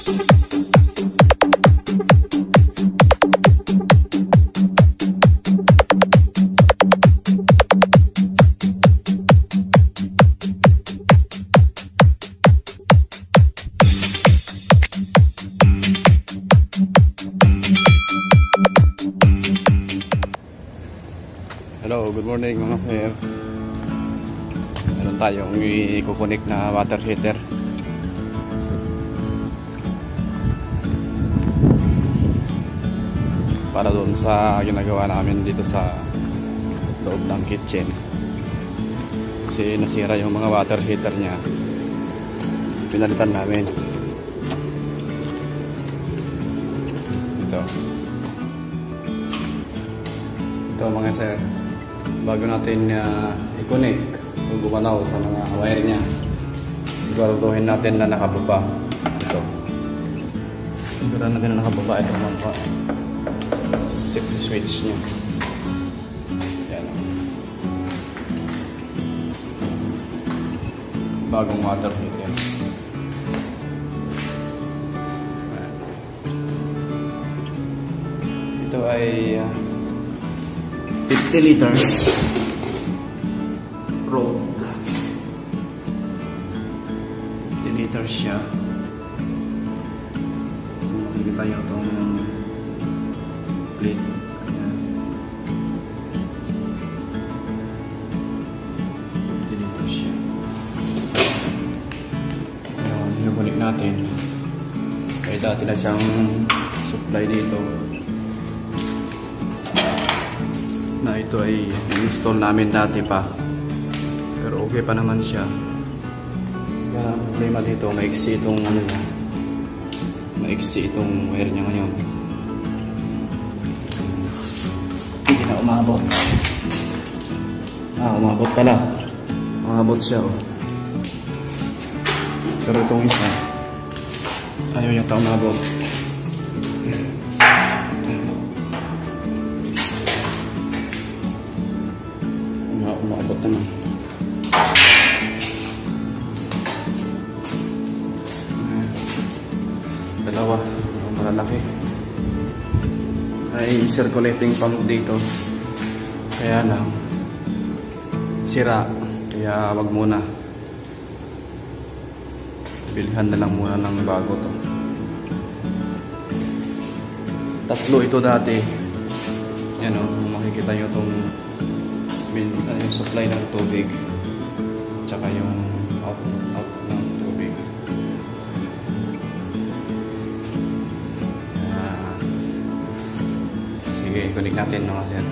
Hello, good morning mga sir. Meron tayong i-connect na water heater. Para doon sa ginagawa namin dito sa loob ng kitchen. Kasi nasira yung mga water heater niya. Pinalitan namin. Ito mga sir. Bago natin i-connect o gumalaw sa mga wire niya, siguraduhin natin na nakababa. Ito. Siguraduhin natin na nakababa ito mga safety switch niya. Yan. Bagong water heater. Ito ay 50 liters road. 50 liters siya. Nakikita nyo itong plate. Ayan. 50 liters siya. Ayan, i-connect natin. Kaya dati na siyang supply dito. Na ito ay install namin dati pa, pero okay pa naman siya. Kaya ang problema dito, maiksi itong ano niya, maiksi itong wire niya ngayon, hindi na umabot. Umabot pala, umabot siya pero itong isa ayaw yata umabot. Umabot naman. Dalawa, malalaki. Ay circulating pump dito. Kaya lang sira. Kaya wag muna. Bilhan na lang muna ng bago to. Tatlo ito dati. Yan o, makikita nyo itong yung supply ng tubig tsaka yung out ng tubig. Sige, connect natin mga sir.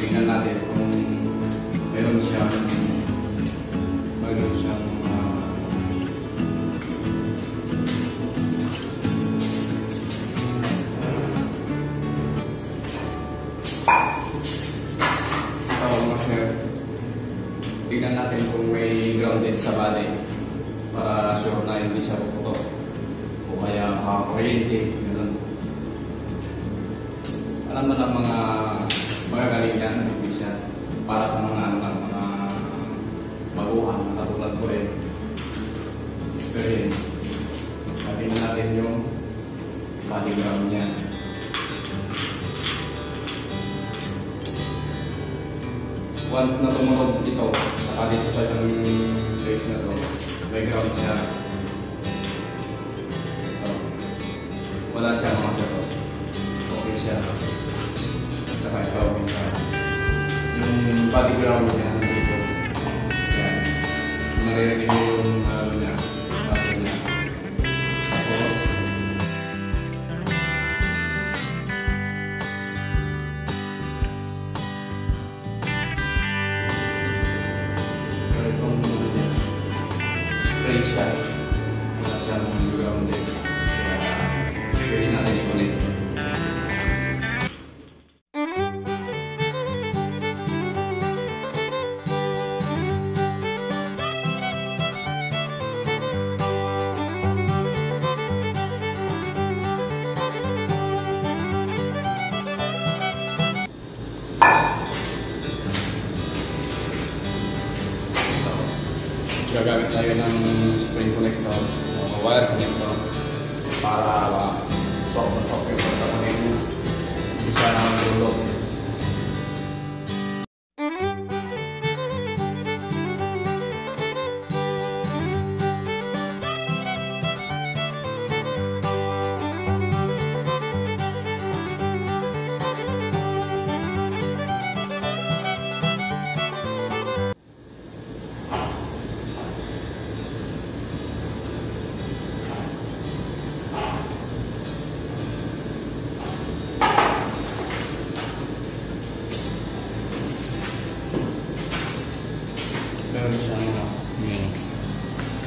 Tingnan natin kung mayroon siyang tingnan natin kung may grounded sa bali para sure na hindi siya puputok o kaya kuryente. Alam na ng mga magagaling yan, technician, para sa mga baguhan, katulad ko rin. Pero yun, tingnan natin yung body ground niya. Once na tumunog ito, saka dito sa isang place na to, may ground siya. Ito. Wala siya mga sito. Okay siya. At saka ito, okay siya. Yung body ground niya dito. Yan. Maririnig niyo yung niya. Body niya. Tapos, fresh siya. Wala siyang grounded. Kaya pwede natin i-connect. Gagamit tayo ng spring connector o wire connector para swap na swap yung pagkakunin mo. Hindi siya naman dulos.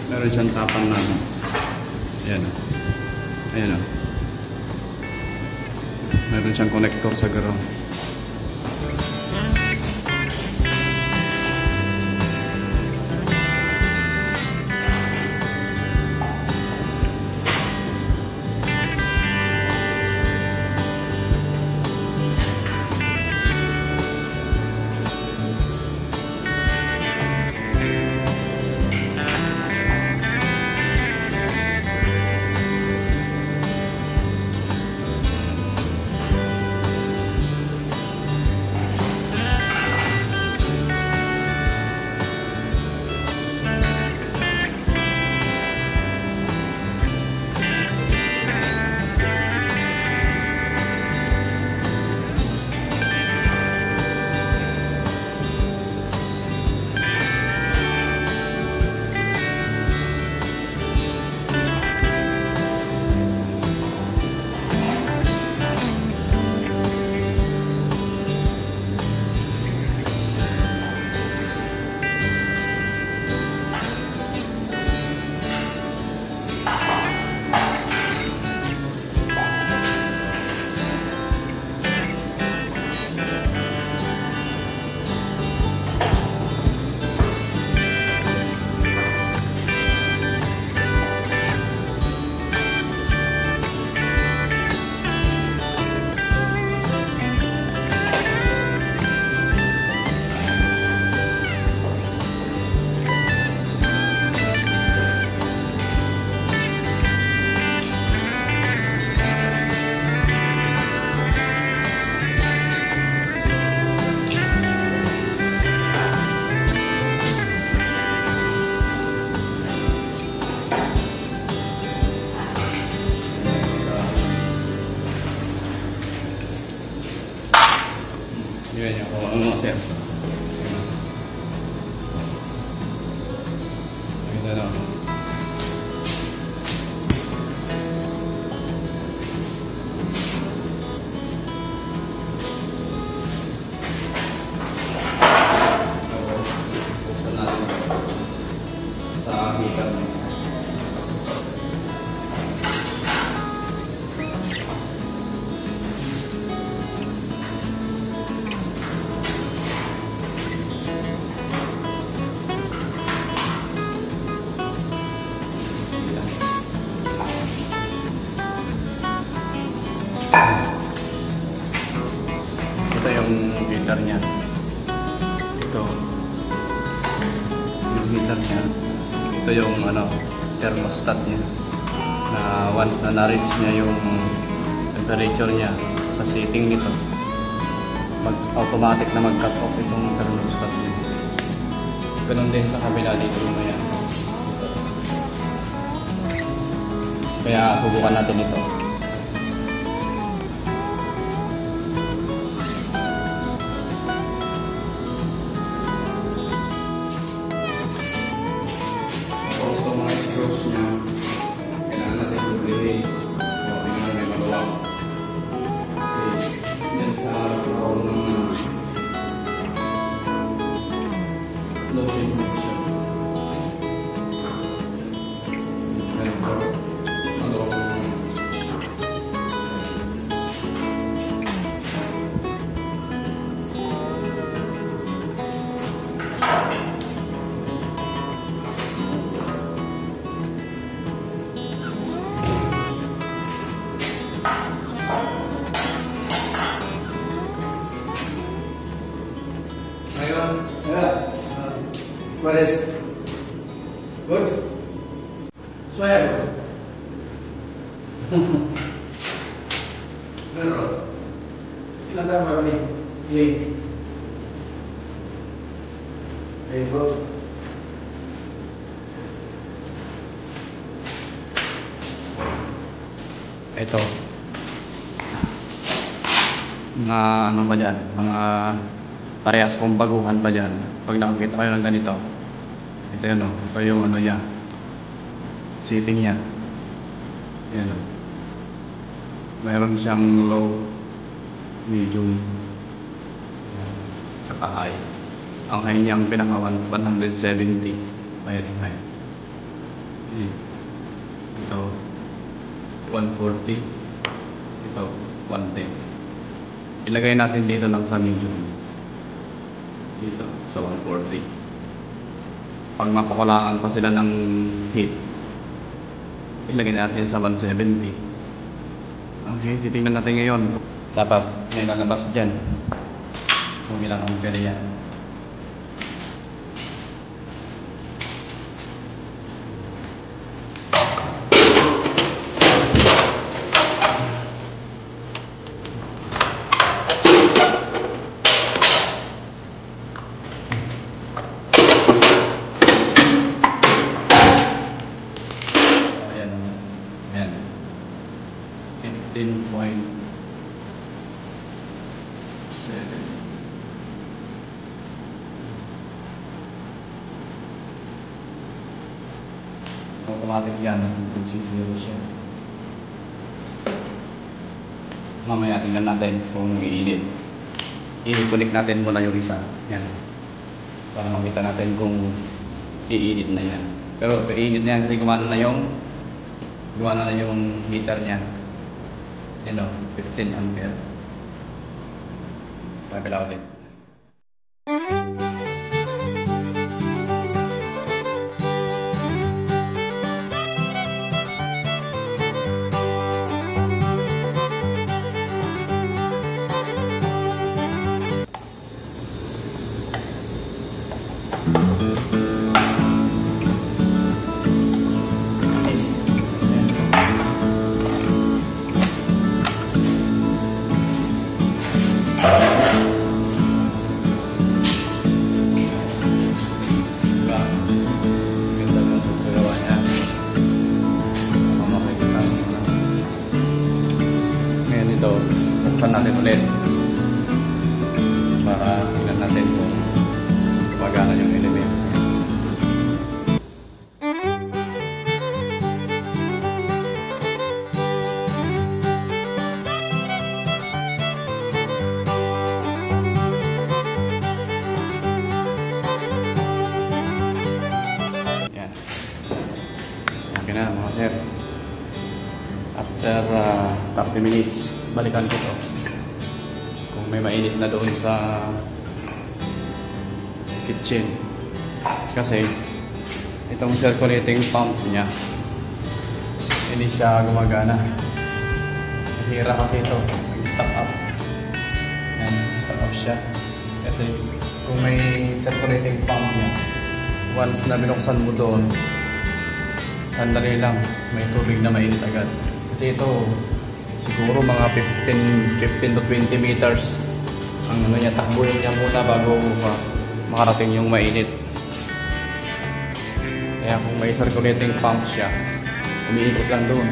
Meron siyang tapang na ayan o. Ayan o. Meron siyang connector sa ground. Yun yung mga sir. Ito na. Buksan natin sa heater. Ito yung heater niya. Ito yung heater niya. Ito yung thermostat niya. Na once na na-reach niya yung temperature niya sa setting nito, automatic na mag-cut off itong thermostat niya. Ganun din sa kabila dito lumaya. Kaya subukan natin ito. Also mga screws niya, kailangan natin lubrihin. Tingnan may maluwag. Kasi yan sa roll ng closing function. What is it? Good? Swear. Pero, Ilan tama kami? Yay. There you go. ito. Mga ano pa dyan, mga parehas kong baguhan pa dyan. Pag nakakita kayo ng ganito, ito yun o, ito yung ano niya, setting niya. Yan o. Meron siyang low, medium, saka high. Ang high niyang pinaka 170. Ayan, ayan. Ito 140. Ito 110. Ilagay natin dito lang sa medium. Dito sa 140. Pag mapakulangan pa sila ng heat, ilagay natin sa 170. Okay, titingnan natin ngayon. Dapat may lalabas dyan kung ilang ampere yan. Ayan. 15.7. Automatic yan. 260 siya. Mamaya tingnan natin kung iinit. I-connect natin muna yung isa. Yan. Para makita natin kung iinit na yan. Pero iinit na yan kasi gumana na yung heater niya. Yan o, 15 ampere. Sa kabila ulit. Ito, buksan natin ulit para tingnan natin kung gumagana yung element. Yan. Okay na mga sir. After 30 minutes, balikan ko to. Kung may mainit na doon sa kitchen. Kasi itong circulating pump niya, hindi siya gumagana. Nasira kasi ito. Nag-stock up. Yan, stock up siya. Kasi kung may circulating pump niya, once na binuksan mo doon, sandali lang, may tubig na mainit agad. Kasi ito, Siguro mga 15 to 20 meters ang ano niya, takbuhin niya muna bago makarating yung mainit. Kaya kung may circulating pump siya, umiikot lang doon.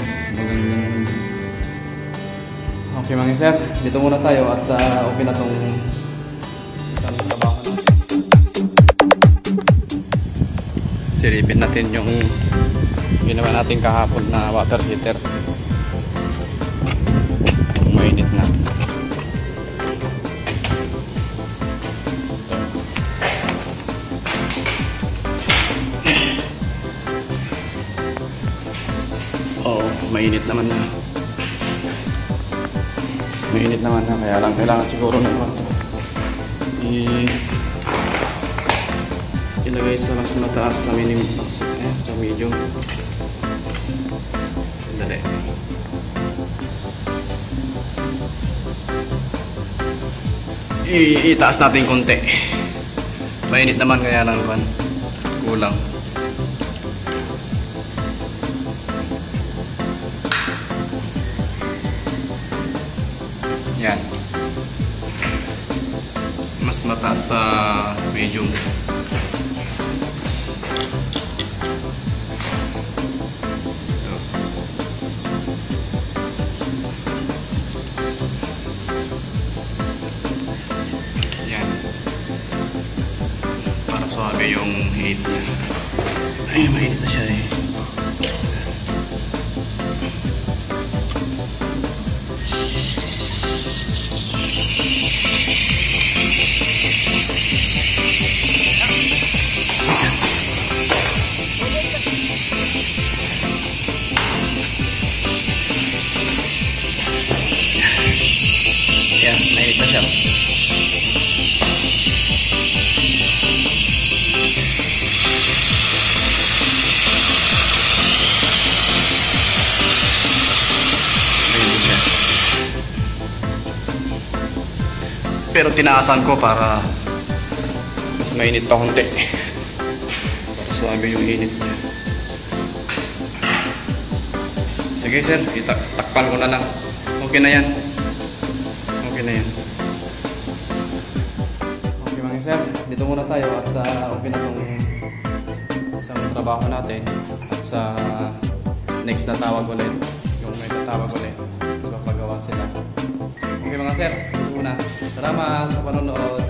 Okay mga sir, dito muna tayo at okay na tong trabaho natin. Silipin natin yung ginawa natin kahapon na water heater. Mainit na. Mainit naman na. Mainit naman na, kaya lang kailangan siguro na ilagay sa mas mataas sa minimum sa medium. Dali. Itaas natin konti. Mainit naman, kaya lang kulang. Yan. Mas mataas sa medium. Ito. Yan. Para suabe yung heat niya. Ay, mainit na siya eh. Yan, mainit na siya. Pero tinaasan ko para mas mainit pa konti. Para suabe yung init niya. Sige sir, takpan ko na lang. Okay na yan. Okay na yan. Okay mga sir, dito muna tayo at okay na itong isang trabaho natin. At sa next na tawag ulit, yung may tatawag ulit, papagawa sila. Okay mga sir, dito muna. Salamat sa panonood.